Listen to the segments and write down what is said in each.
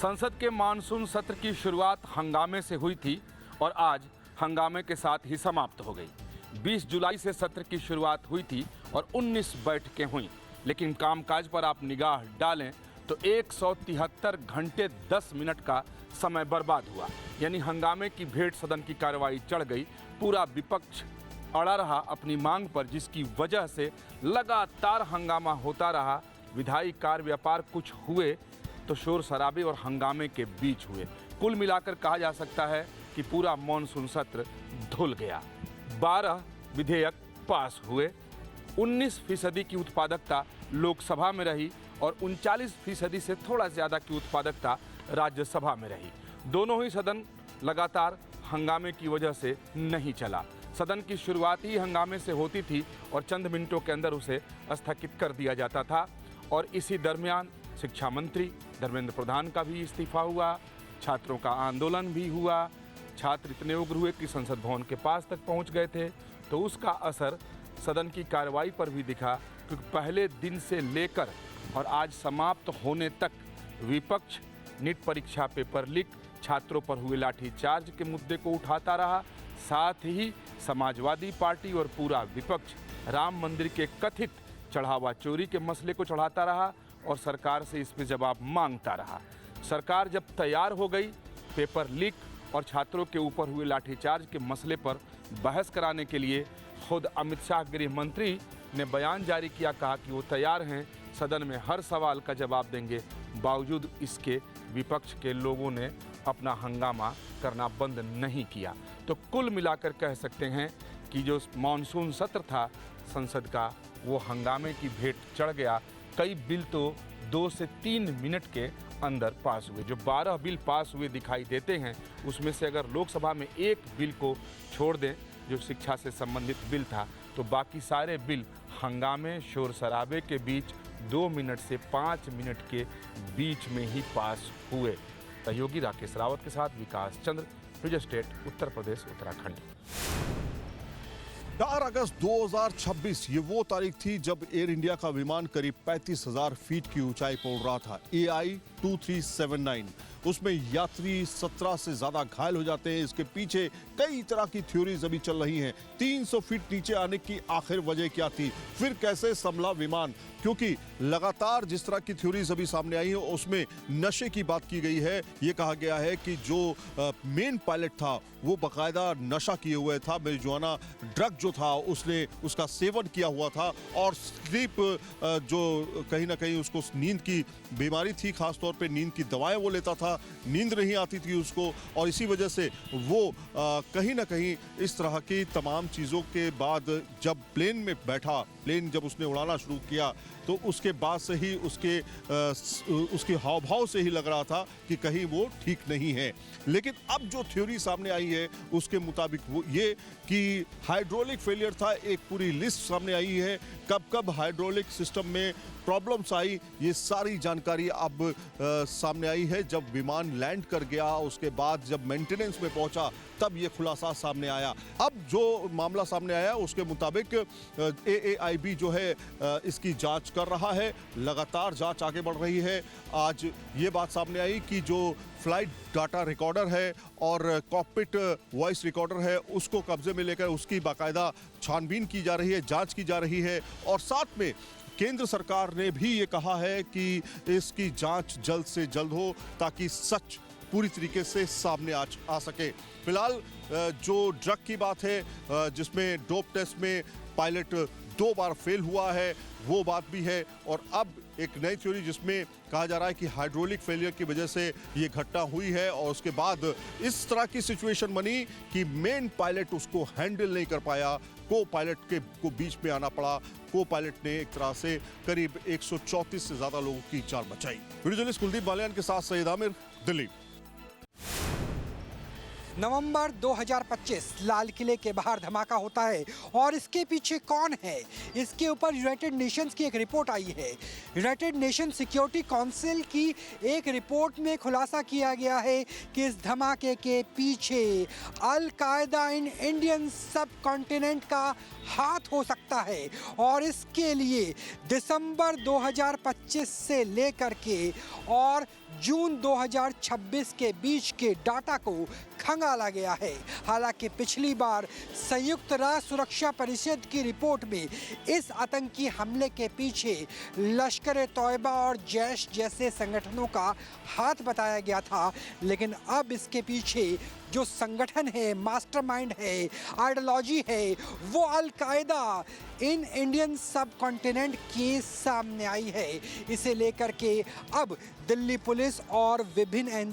संसद के मानसून सत्र की शुरुआत हंगामे से हुई थी और आज हंगामे के साथ ही समाप्त हो गई। 20 जुलाई से सत्र की शुरुआत हुई थी और 19 बैठकें हुईं, लेकिन कामकाज पर आप निगाह डालें तो 173 घंटे 10 मिनट का समय बर्बाद हुआ। यानी हंगामे की भेंट सदन की कार्रवाई चढ़ गई। पूरा विपक्ष अड़ा रहा अपनी मांग पर, जिसकी वजह से लगातार हंगामा होता रहा। विधायी कार्य व्यापार कुछ हुए तो शोर शराबे और हंगामे के बीच हुए। कुल मिलाकर कहा जा सकता है कि पूरा मॉनसून सत्र धुल गया। 12 विधेयक पास हुए, 19% की उत्पादकता लोकसभा में रही और 39% से थोड़ा ज़्यादा की उत्पादकता राज्यसभा में रही। दोनों ही सदन लगातार हंगामे की वजह से नहीं चला। सदन की शुरुआत ही हंगामे से होती थी और चंद मिनटों के अंदर उसे स्थगित कर दिया जाता था। और इसी दरमियान शिक्षा मंत्री धर्मेंद्र प्रधान का भी इस्तीफा हुआ, छात्रों का आंदोलन भी हुआ। छात्र इतने उग्र हुए कि संसद भवन के पास तक पहुंच गए थे। तो उसका असर सदन की कार्रवाई पर भी दिखा, क्योंकि पहले दिन से लेकर और आज समाप्त होने तक विपक्ष नीट परीक्षा पेपर लीक, छात्रों पर हुए लाठीचार्ज के मुद्दे को उठाता रहा। साथ ही समाजवादी पार्टी और पूरा विपक्ष राम मंदिर के कथित चढ़ावा चोरी के मसले को चढ़ाता रहा और सरकार से इस पे जवाब मांगता रहा। सरकार जब तैयार हो गई पेपर लीक और छात्रों के ऊपर हुए लाठीचार्ज के मसले पर बहस कराने के लिए, खुद अमित शाह गृह मंत्री ने बयान जारी किया, कहा कि वो तैयार हैं, सदन में हर सवाल का जवाब देंगे। बावजूद इसके विपक्ष के लोगों ने अपना हंगामा करना बंद नहीं किया। तो कुल मिलाकर कह सकते हैं कि जो मानसून सत्र था संसद का, वो हंगामे की भेंट चढ़ गया। कई बिल तो 2 से 3 मिनट के अंदर पास हुए। जो 12 बिल पास हुए दिखाई देते हैं, उसमें से अगर लोकसभा में एक बिल को छोड़ दें जो शिक्षा से संबंधित बिल था, तो बाकी सारे बिल हंगामे शोर शराबे के बीच 2 मिनट से 5 मिनट के बीच में ही पास हुए। सहयोगी राकेश रावत के साथ विकास चंद्र, फ्यूज स्टेट, उत्तर प्रदेश, उत्तराखंड। 4 अगस्त 2026 ये वो तारीख थी जब एयर इंडिया का विमान करीब 35,000 फीट की ऊंचाई पर उड़ रहा था। AI-2379 उसमें यात्री 17 से ज्यादा घायल हो जाते हैं। इसके पीछे कई तरह की थ्योरीज अभी चल रही हैं। 300 फीट नीचे आने की आखिर वजह क्या थी, फिर कैसे संभला विमान, क्योंकि लगातार जिस तरह की थ्योरीज अभी सामने आई है उसमें नशे की बात की गई है। ये कहा गया है कि जो मेन पायलट था वो बाकायदा नशा किए हुए था, marijuana ड्रग जो था उसने उसका सेवन किया हुआ था और स्लीप जो कहीं ना कहीं उसको नींद की बीमारी थी, खासतौर पे नींद की दवाएं वो लेता था, नींद नहीं आती थी उसको, और इसी वजह से वो कहीं ना कहीं इस तरह की तमाम चीज़ों के बाद जब प्लेन में बैठा, प्लेन जब उसने उड़ाना शुरू किया, तो उसके बाद से ही उसके हाव भाव से ही लग रहा था कि कहीं वो ठीक नहीं है। लेकिन अब जो थ्योरी सामने आई है उसके मुताबिक वो ये कि हाइड्रोलिक फेलियर था। एक पूरी लिस्ट सामने आई है, कब कब हाइड्रोलिक सिस्टम में प्रॉब्लम्स आई, ये सारी जानकारी अब सामने आई है। जब विमान लैंड कर गया, उसके बाद जब मेंटेनेंस में पहुंचा, तब ये खुलासा सामने आया। अब जो मामला सामने आया उसके मुताबिक AAIB जो है इसकी जांच कर रहा है, लगातार जांच आगे बढ़ रही है। आज ये बात सामने आई कि जो फ्लाइट डाटा रिकॉर्डर है और कॉकपिट वॉइस रिकॉर्डर है, उसको कब्जे में लेकर उसकी बाकायदा छानबीन की जा रही है, जांच की जा रही है। और साथ में केंद्र सरकार ने भी ये कहा है कि इसकी जांच जल्द से जल्द हो, ताकि सच पूरी तरीके से सामने आ सके। फिलहाल जो ड्रग की बात है, जिसमें डोप टेस्ट में पायलट 2 बार फेल हुआ है, वो बात भी है। और अब एक नई थ्योरी जिसमें कहा जा रहा है कि हाइड्रोलिक फेलियर की वजह से ये घटना हुई है और उसके बाद इस तरह की सिचुएशन बनी कि मेन पायलट उसको हैंडल नहीं कर पाया, को पायलट को बीच में आना पड़ा। को पायलट ने एक तरह से करीब 134 से ज्यादा लोगों की जान बचाई। वीडियो जर्नलिस्ट कुलदीप बालियान के साथ सईद आमिर, दिल्ली। नवंबर 2025 लाल किले के बाहर धमाका होता है और इसके पीछे कौन है, इसके ऊपर यूनाइटेड नेशंस की एक रिपोर्ट आई है। यूनाइटेड नेशन सिक्योरिटी काउंसिल की एक रिपोर्ट में खुलासा किया गया है कि इस धमाके के पीछे अल कायदा इन इंडियन सब कॉन्टिनेंट का हाथ हो सकता है और इसके लिए दिसंबर 2025 से लेकर के और जून 2026 के बीच के डाटा को खंगाला गया है। हालांकि पिछली बार संयुक्त राष्ट्र सुरक्षा परिषद की रिपोर्ट में इस आतंकी हमले के पीछे लश्कर-ए-तौयबा और जैश जैसे संगठनों का हाथ बताया गया था, लेकिन अब इसके पीछे जो संगठन है, मास्टरमाइंड है, आइडियोलॉजी है, वो अल कायदा इन इंडियन सब कॉन्टिनेंट के सामने आई है। इसे लेकर के अब दिल्ली पुलिस और विभिन्न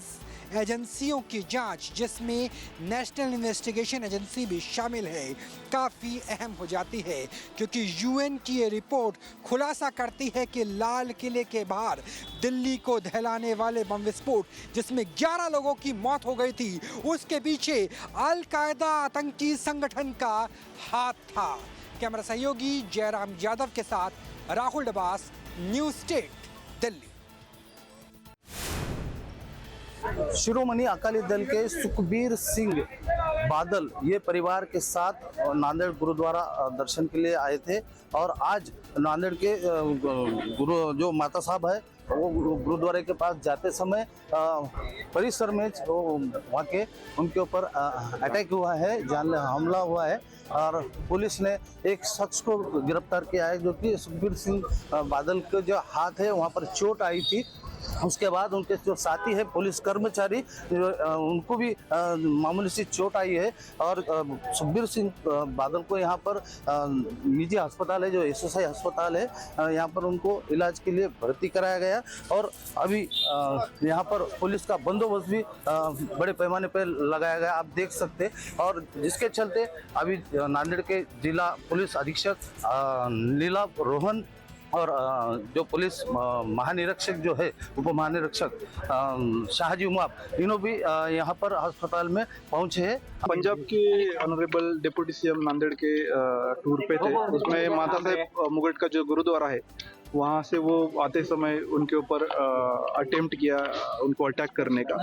एजेंसियों की जांच, जिसमें नेशनल इन्वेस्टिगेशन एजेंसी भी शामिल है, काफ़ी अहम हो जाती है, क्योंकि यूएन की ये रिपोर्ट खुलासा करती है कि लाल किले के बाहर दिल्ली को दहलाने वाले बम विस्फोट, जिसमें 11 लोगों की मौत हो गई थी, उसके पीछे अल कायदा आतंकी संगठन का हाथ था। कैमरा सहयोगी जयराम यादव के साथ राहुल डबास, न्यूज़ स्टेट, दिल्ली। शिरोमणि अकाली दल के सुखबीर सिंह बादल ये परिवार के साथ नांदेड़ गुरुद्वारा दर्शन के लिए आए थे और आज नांदेड़ के गुरु जो माता साहब है वो गुरुद्वारे के पास जाते समय परिसर में वहाँ के उनके ऊपर अटैक हुआ है, जानलेवा हमला हुआ है और पुलिस ने एक शख्स को गिरफ्तार किया है जो कि सुखबीर सिंह बादल के जो हाथ है वहाँ पर चोट आई थी। उसके बाद उनके जो साथी है पुलिस कर्मचारी उनको भी मामूली सी चोट आई है और सुखबीर सिंह बादल को यहाँ पर निजी अस्पताल है जो एसएसआई अस्पताल है, यहाँ पर उनको इलाज के लिए भर्ती कराया गया और अभी यहाँ पर पुलिस का बंदोबस्त भी बड़े पैमाने पर लगाया गया, आप देख सकते। और जिसके चलते अभी नांदेड़ के जिला पुलिस अधीक्षक लीला रोहन और जो पुलिस महानिरीक्षक जो है उप महानिरीक्षक शाहजी उमाप, इन्हों भी यहाँ पर अस्पताल में पहुँचे हैं। पंजाब के ऑनरेबल डिप्टी सीएम नांदेड़ के टूर पे थे, उसमें माता साहेब मुगट का जो गुरुद्वारा है वहाँ से वो आते समय उनके ऊपर अटेम्प्ट किया उनको अटैक करने का,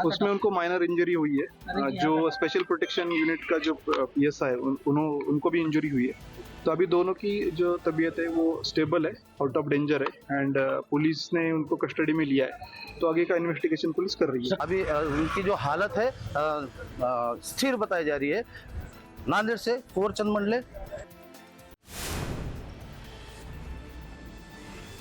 उसमें उनको माइनर इंजरी हुई है। जो स्पेशल प्रोटेक्शन यूनिट का जो पीएसआई है उनको भी इंजरी हुई है। तो अभी दोनों की जो तबीयत है वो स्टेबल है, आउट ऑफ डेंजर है एंड पुलिस ने उनको कस्टडी में लिया है, तो आगे का इन्वेस्टिगेशन पुलिस कर रही है। अभी उनकी जो हालत है स्थिर बताई जा रही है। नांदेड़ से कुंवर चंद मंडले।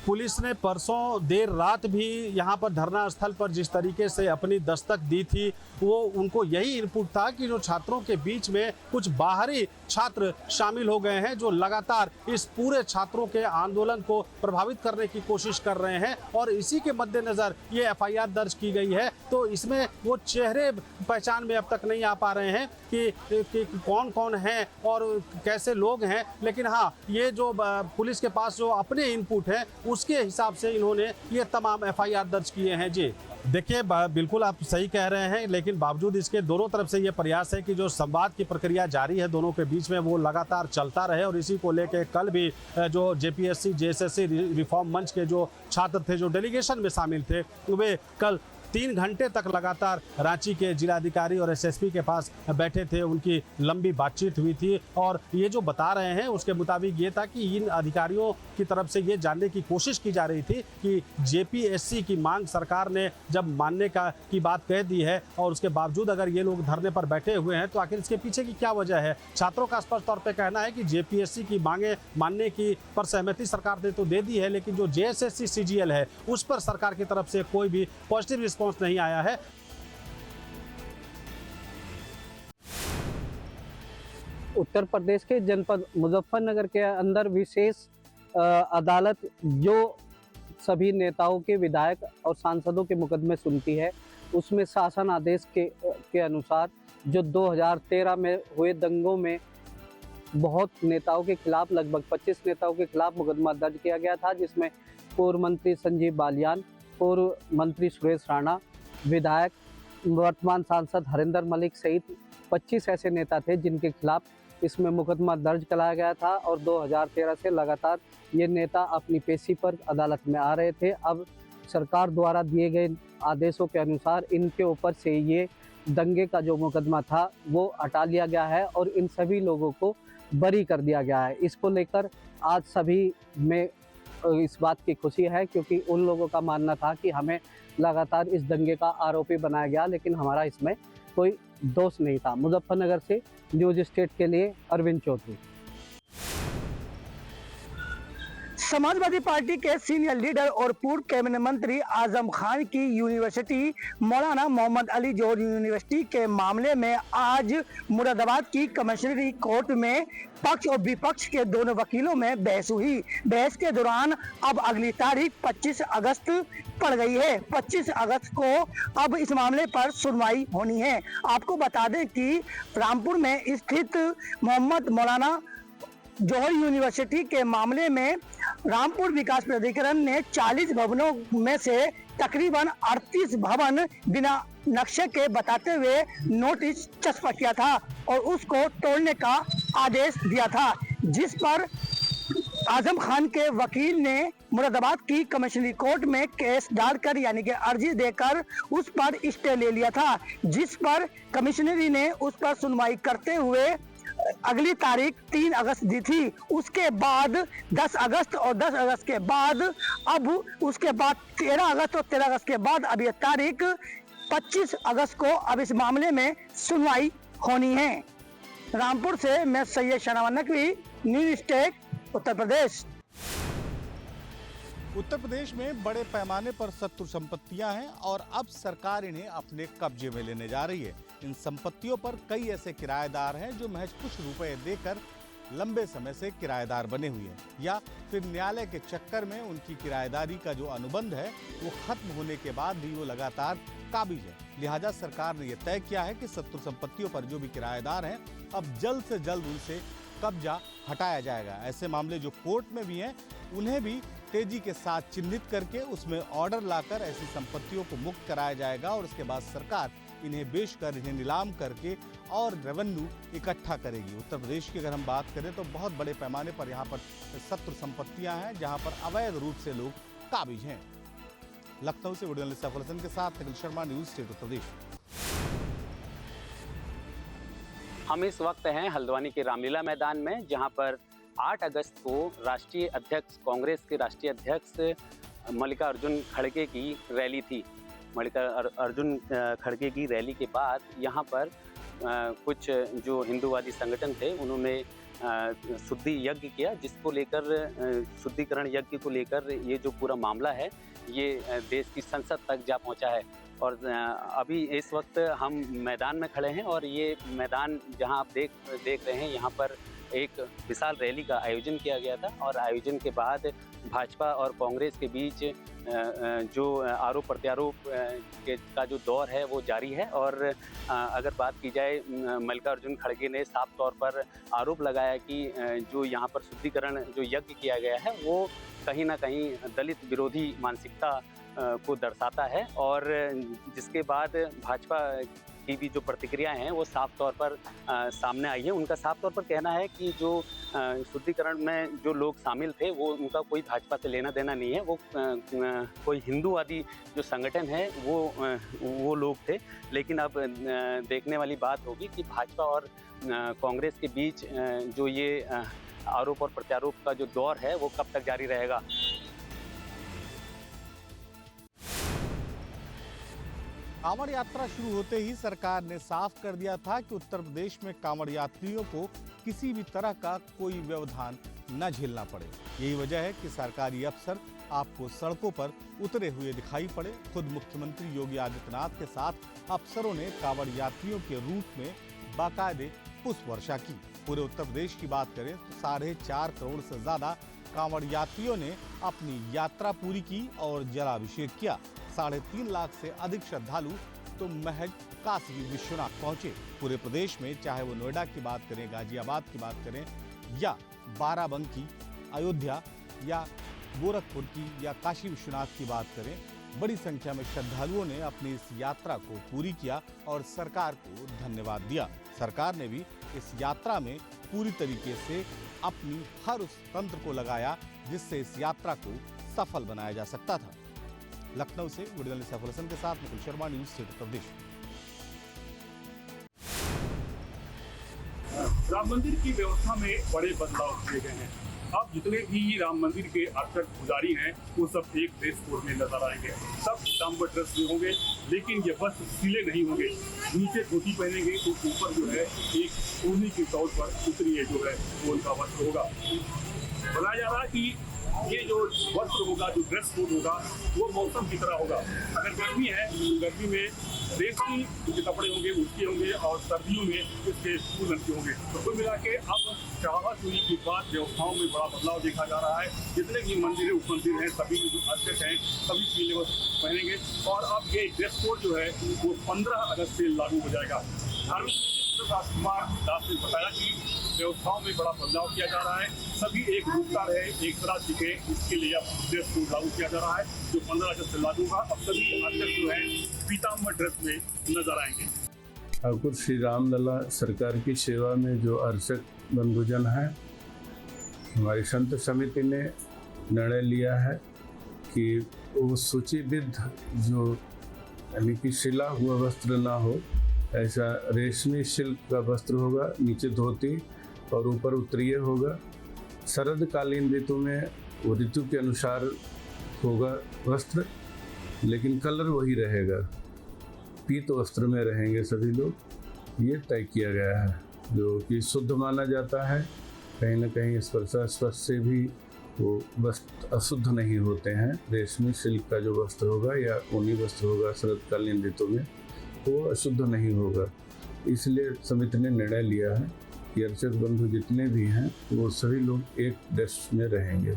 पुलिस ने परसों देर रात भी यहाँ पर धरना स्थल पर जिस तरीके से अपनी दस्तक दी थी, वो उनको यही इनपुट था कि जो छात्रों के बीच में कुछ बाहरी छात्र शामिल हो गए हैं जो लगातार इस पूरे छात्रों के आंदोलन को प्रभावित करने की कोशिश कर रहे हैं और इसी के मद्देनज़र ये एफआईआर दर्ज की गई है। तो इसमें वो चेहरे पहचान में अब तक नहीं आ पा रहे हैं कि कौन कौन हैं और कैसे लोग हैं, लेकिन हाँ, ये जो पुलिस के पास जो अपने इनपुट है उसके हिसाब से इन्होंने ये तमाम एफआईआर दर्ज किए हैं। जी देखिए, बिल्कुल आप सही कह रहे हैं, लेकिन बावजूद इसके दोनों तरफ से ये प्रयास है कि जो संवाद की प्रक्रिया जारी है दोनों के बीच में वो लगातार चलता रहे और इसी को लेकर कल भी जो जेपीएससी जेएसएससी रिफॉर्म मंच के जो छात्र थे जो डेलीगेशन में शामिल थे, वे कल 3 घंटे तक लगातार रांची के जिलाधिकारी और एसएसपी के पास बैठे थे। उनकी लंबी बातचीत हुई थी और ये जो बता रहे हैं उसके मुताबिक ये था कि इन अधिकारियों की तरफ से ये जानने की कोशिश की जा रही थी कि जेपीएससी की मांग सरकार ने जब मानने की बात कह दी है और उसके बावजूद अगर ये लोग धरने पर बैठे हुए हैं तो आखिर इसके पीछे की क्या वजह है। छात्रों का स्पष्ट तौर पर कहना है कि जेपीएससी की मांगे मानने की पर सहमति सरकार ने तो दे दी है, लेकिन जो जेएसएससी सीजीएल है उस पर सरकार की तरफ से कोई भी पॉजिटिव रिस्पॉन्स नहीं आया है। उत्तर प्रदेश के जनपद मुजफ्फरनगर के अंदर विशेष अदालत जो सभी नेताओं के, विधायक और सांसदों के मुकदमे सुनती है, उसमें शासन आदेश के अनुसार जो 2013 में हुए दंगों में बहुत नेताओं के खिलाफ, लगभग 25 नेताओं के खिलाफ मुकदमा दर्ज किया गया था, जिसमें पूर्व मंत्री संजीव बालियान, पूर्व मंत्री सुरेश राणा, विधायक वर्तमान सांसद हरिंदर मलिक सहित 25 ऐसे नेता थे जिनके खिलाफ इसमें मुकदमा दर्ज कराया गया था और 2013 से लगातार ये नेता अपनी पेशी पर अदालत में आ रहे थे। अब सरकार द्वारा दिए गए आदेशों के अनुसार इनके ऊपर से ये दंगे का जो मुकदमा था वो हटा लिया गया है और इन सभी लोगों को बरी कर दिया गया है। इसको लेकर आज सभी में इस बात की खुशी है, क्योंकि उन लोगों का मानना था कि हमें लगातार इस दंगे का आरोपी बनाया गया, लेकिन हमारा इसमें कोई दोष नहीं था। मुजफ्फरनगर से न्यूज स्टेट के लिए अरविंद चौधरी। समाजवादी पार्टी के सीनियर लीडर और पूर्व कैबिनेट मंत्री आजम खान की यूनिवर्सिटी मौलाना मोहम्मद अली जौहर यूनिवर्सिटी के मामले में आज मुरादाबाद की कमिश्नरी कोर्ट में पक्ष और विपक्ष के दोनों वकीलों में बहस हुई। बहस के दौरान अब अगली तारीख 25 अगस्त पड़ गई है। 25 अगस्त को अब इस मामले पर सुनवाई होनी है। आपको बता दें कि रामपुर में स्थित मोहम्मद मौलाना जौहर यूनिवर्सिटी के मामले में रामपुर विकास प्राधिकरण ने 40 भवनों में से तकरीबन 38 भवन बिना नक्शे के बताते हुए नोटिस चस्पा किया था और उसको तोड़ने का आदेश दिया था, जिस पर आजम खान के वकील ने मुरादाबाद की कमिश्नरी कोर्ट में केस डालकर यानी कि अर्जी देकर उस पर स्टे ले लिया था, जिस पर कमिश्नरी ने उस पर सुनवाई करते हुए अगली तारीख 3 अगस्त दी थी। उसके बाद 10 अगस्त और 10 अगस्त के बाद अब उसके बाद 13 अगस्त और 13 अगस्त के बाद अब ये तारीख 25 अगस्त को अब इस मामले में सुनवाई होनी है। रामपुर से मैं सैयद शाहनवाज नकवी, न्यूज स्टेट, उत्तर प्रदेश। उत्तर प्रदेश में बड़े पैमाने पर शत्रु संपत्तियां हैं और अब सरकार इन्हें अपने कब्जे में लेने जा रही है। इन संपत्तियों पर कई ऐसे किराएदार हैं जो महज कुछ रुपए देकर लंबे समय से किराएदार बने हुए हैं या फिर न्यायालय के चक्कर में उनकी किराएदारी का जो अनुबंध है वो खत्म होने के बाद भी वो लगातार काबिज है। लिहाजा सरकार ने यह तय किया है कि शत्रु संपत्तियों पर जो भी किराएदार हैं अब जल्द से जल्द उनसे कब्जा हटाया जाएगा। ऐसे मामले जो कोर्ट में भी हैं उन्हें भी तेजी के साथ चिन्हित करके उसमें ऑर्डर लाकर ऐसी संपत्तियों को मुक्त कराया जाएगा और उसके बाद सरकार इन्हें बेचकर इन्हें नीलाम करके और रेवेन्यू इकट्ठा करेगी। उत्तर प्रदेश की अगर हम बात करें तो बहुत बड़े पैमाने पर यहाँ पर शत्रु संपत्तियां हैं जहाँ पर अवैध रूप से लोग काबिज हैं। लखनऊ से वीडियो जर्नलिस्ट सैफुल हसन के साथ निखिल शर्मा, न्यूज स्टेट उत्तर प्रदेश। हम इस वक्त हैं हल्द्वानी के रामलीला मैदान में, जहां पर 8 अगस्त को राष्ट्रीय अध्यक्ष, कांग्रेस के राष्ट्रीय अध्यक्ष मल्लिकार्जुन खड़गे की रैली थी। मल्लिकार्जुन खड़गे की रैली के बाद यहाँ पर कुछ जो हिंदूवादी संगठन थे उन्होंने शुद्धि यज्ञ किया, जिसको लेकर शुद्धिकरण यज्ञ को लेकर ये जो पूरा मामला है ये देश की संसद तक जा पहुँचा है। और अभी इस वक्त हम मैदान में खड़े हैं और ये मैदान जहां आप देख रहे हैं, यहाँ पर एक विशाल रैली का आयोजन किया गया था और आयोजन के बाद भाजपा और कांग्रेस के बीच जो आरोप प्रत्यारोप का जो दौर है वो जारी है। और अगर बात की जाए, मल्लिकार्जुन खड़गे ने साफ तौर पर आरोप लगाया कि जो यहाँ पर शुद्धिकरण जो यज्ञ किया गया है वो कहीं ना कहीं दलित विरोधी मानसिकता को दर्शाता है और जिसके बाद भाजपा की भी जो प्रतिक्रियाएं हैं वो साफ तौर पर सामने आई है। उनका साफ तौर पर कहना है कि जो शुद्धिकरण में जो लोग शामिल थे वो उनका कोई भाजपा से लेना देना नहीं है, वो कोई हिंदूवादी जो संगठन है वो लोग थे। लेकिन अब देखने वाली बात होगी कि भाजपा और कांग्रेस के बीच जो ये आरोप और प्रत्यारोप का जो दौर है वो कब तक जारी रहेगा। कांवड़ यात्रा शुरू होते ही सरकार ने साफ कर दिया था कि उत्तर प्रदेश में कांवड़ यात्रियों को किसी भी तरह का कोई व्यवधान न झेलना पड़े। यही वजह है कि सरकारी अफसर आपको सड़कों पर उतरे हुए दिखाई पड़े। खुद मुख्यमंत्री योगी आदित्यनाथ के साथ अफसरों ने कांवड़ यात्रियों के रूट में बाकायदे पुष्प वर्षा की। पूरे उत्तर प्रदेश की बात करें तो 4.5 करोड़ से ज्यादा कांवड़ यात्रियों ने अपनी यात्रा पूरी की और जलाभिषेक किया। 3.5 लाख से अधिक श्रद्धालु तो महज काशी विश्वनाथ पहुंचे। पूरे प्रदेश में चाहे वो नोएडा की बात करें, गाजियाबाद की बात करें या बाराबंकी, अयोध्या या गोरखपुर की या काशी विश्वनाथ की बात करें, बड़ी संख्या में श्रद्धालुओं ने अपनी इस यात्रा को पूरी किया और सरकार को धन्यवाद दिया। सरकार ने भी इस यात्रा में पूरी तरीके से अपनी हर उस तंत्र को लगाया जिससे इस यात्रा को सफल बनाया जा सकता था। लखनऊ से वीडियो जर्नलिस्ट सैफुल हसन के साथ मुकुल शर्मा, न्यूज़ 8 उत्तर प्रदेश। राम मंदिर की व्यवस्था में बड़े बदलाव किए गए हैं। अब जितने भी राम मंदिर के अर्चक पुजारी हैं वो सब एक ड्रेस कोड में नजर आएंगे। सब पीताम्बर ड्रेस में होंगे, लेकिन ये वस्त्र सिले नहीं होंगे। नीचे धोती पहनेंगे तो ऊपर जो है एक ओढ़नी के तौर पर उत्तरीय जो है वो उनका वस्त्र होगा। बताया जा रहा है कि ये जो वस्त्र होगा, जो ड्रेस कोड होगा, वो मौसम की तरह होगा। अगर गर्मी है तो गर्मी में रेशमी के कपड़े होंगे, उसके होंगे, और सर्दियों में इसके फूलन के होंगे। तो कुल मिला के अब चाहत हुई के बाद व्यवस्थाओं में बड़ा बदलाव देखा जा रहा है। जितने भी मंदिर है, उपमंदिर हैं, सभी में जो अर्चक हैं सभी पीले वस्त्र पहनेंगे। और अब ये ड्रेस कोड जो है वो 15 अगस्त से लागू हो जाएगा। धार्मिक कुमार दास ने बताया कि व्यवस्थाओं में बड़ा बदलाव किया जा रहा है। सभी एक रूपता रहे, एक तरह दिखे, इसके लिए अब ड्रेस कोड लागू किया जा रहा है जो 15 अगस्त से लागू होगा। अब सभी अर्चक जो है पीताम्बर ड्रेस में नजर आएंगे। ठाकुर श्री रामलला सरकार की सेवा में जो अर्चक बंधुजन हैं, हमारी संत समिति ने निर्णय लिया है कि वो सूचीबद्ध जो यानी कि सिला हुआ वस्त्र ना हो, ऐसा रेशमी सिल्क का वस्त्र होगा, नीचे धोती और ऊपर उत्तरीय होगा। शरदकालीन ऋतु में वो ऋतु के अनुसार होगा वस्त्र, लेकिन कलर वही रहेगा, पीत वस्त्र में रहेंगे सभी लोग। ये तय किया गया है जो कि शुद्ध माना जाता है। कहीं ना कहीं स्पर्श से भी वो वस्त्र अशुद्ध नहीं होते हैं। रेशमी सिल्क का जो वस्त्र होगा या ऊनी वस्त्र होगा शरदकालीन ऋतु में, वो अशुद्ध नहीं होगा। इसलिए समिति ने निर्णय लिया है कि अर्चक बंधु जितने भी हैं वो सभी लोग एक ड्रेस में रहेंगे।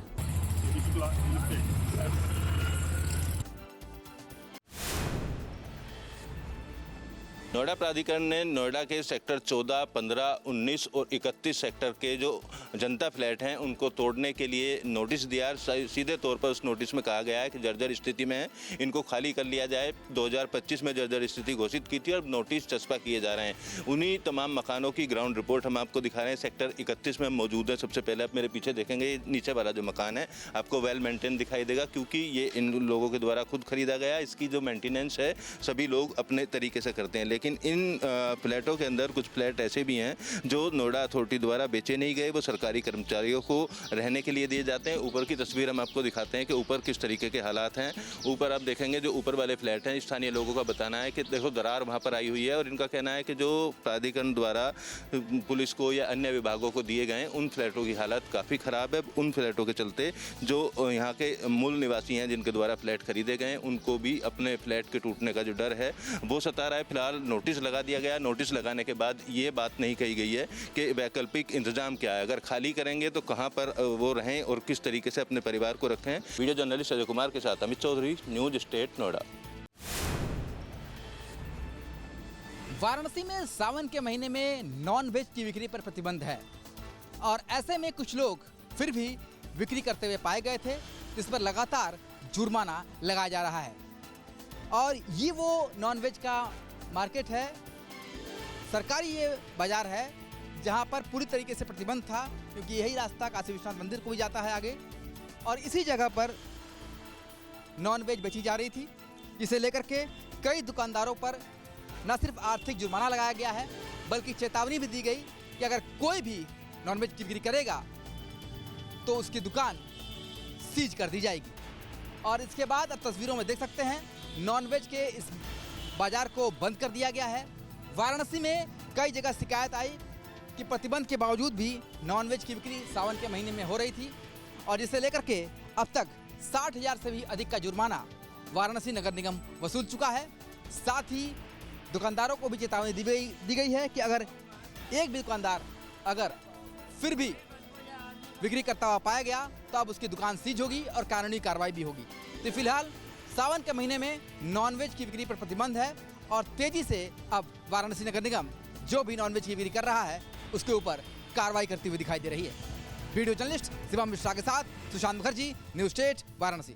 नोएडा प्राधिकरण ने नोएडा के सेक्टर 14, 15, 19 और 31 सेक्टर के जो जनता फ्लैट हैं उनको तोड़ने के लिए नोटिस दिया। सीधे तौर पर उस नोटिस में कहा गया है कि जर्जर स्थिति में है, इनको खाली कर लिया जाए। 2025 में जर्जर स्थिति घोषित की थी और नोटिस चस्पा किए जा रहे हैं। उन्हीं तमाम मकानों की ग्राउंड रिपोर्ट हम आपको दिखा रहे हैं। सेक्टर 31 में मौजूद है। सबसे पहले आप मेरे पीछे देखेंगे, ये नीचे वाला जो मकान है आपको वेल मेंटेन दिखाई देगा, क्योंकि ये इन लोगों के द्वारा खुद खरीदा गया। इसकी जो मेंटेनेंस है सभी लोग अपने तरीके से करते हैं। लेकिन इन फ्लैटों के अंदर कुछ फ्लैट ऐसे भी हैं जो नोएडा अथॉरिटी द्वारा बेचे नहीं गए, वो सरकारी कर्मचारियों को रहने के लिए दिए जाते हैं। ऊपर की तस्वीर हम आपको दिखाते हैं कि ऊपर किस तरीके के हालात हैं। ऊपर आप देखेंगे जो ऊपर वाले फ्लैट हैं, स्थानीय लोगों का बताना है कि देखो दरार वहाँ पर आई हुई है, और इनका कहना है कि जो प्राधिकरण द्वारा पुलिस को या अन्य विभागों को दिए गए उन फ्लैटों की हालत काफ़ी ख़राब है। उन फ्लैटों के चलते जो यहाँ के मूल निवासी हैं जिनके द्वारा फ्लैट खरीदे गए, उनको भी अपने फ्लैट के टूटने का जो डर है वो सता रहा है। फिलहाल नोटिस लगा दिया गया। नोटिस लगाने के बाद ये बात नहीं कही गई है कि वैकल्पिक इंतजाम क्या है, अगर खाली करेंगे तो कहां पर वो रहें और किस तरीके से अपने परिवार को रखें। वीडियो जर्नलिस्ट अजय कुमार के साथ अमित चौधरी, न्यूज़ 8 नोएडा। वाराणसी में सावन के महीने में नॉन वेज की बिक्री पर प्रतिबंध है, और ऐसे में कुछ लोग फिर भी बिक्री करते हुए पाए गए थे, जिस पर लगातार जुर्माना लगाया जा रहा है। और ये वो नॉन वेज का मार्केट है, सरकारी ये बाजार है जहाँ पर पूरी तरीके से प्रतिबंध था, क्योंकि यही रास्ता काशी विश्वनाथ मंदिर को भी जाता है आगे, और इसी जगह पर नॉन वेज बेची जा रही थी, जिसे लेकर के कई दुकानदारों पर न सिर्फ आर्थिक जुर्माना लगाया गया है, बल्कि चेतावनी भी दी गई कि अगर कोई भी नॉन वेज की बिक्री करेगा तो उसकी दुकान सीज कर दी जाएगी। और इसके बाद अब तस्वीरों में देख सकते हैं नॉन वेज के इस बाजार को बंद कर दिया गया है। वाराणसी में कई जगह शिकायत आई कि प्रतिबंध के बावजूद भी नॉनवेज की बिक्री सावन के महीने में हो रही थी, और जिसे लेकर के अब तक 60,000 से भी अधिक का जुर्माना वाराणसी नगर निगम वसूल चुका है। साथ ही दुकानदारों को भी चेतावनी दी गई है कि अगर एक भी दुकानदार अगर फिर भी बिक्री करता हुआ पाया गया तो अब उसकी दुकान सीज होगी और कानूनी कार्रवाई भी होगी। तो फिलहाल सावन के महीने में नॉनवेज की बिक्री पर प्रतिबंध है, और तेजी से अब वाराणसी नगर निगम जो भी नॉनवेज की बिक्री कर रहा है उसके ऊपर कार्रवाई करती हुई दिखाई दे रही है। वीडियो जर्नलिस्ट शिवम मिश्रा के साथ सुशांत मुखर्जी, न्यूज़ 8 वाराणसी।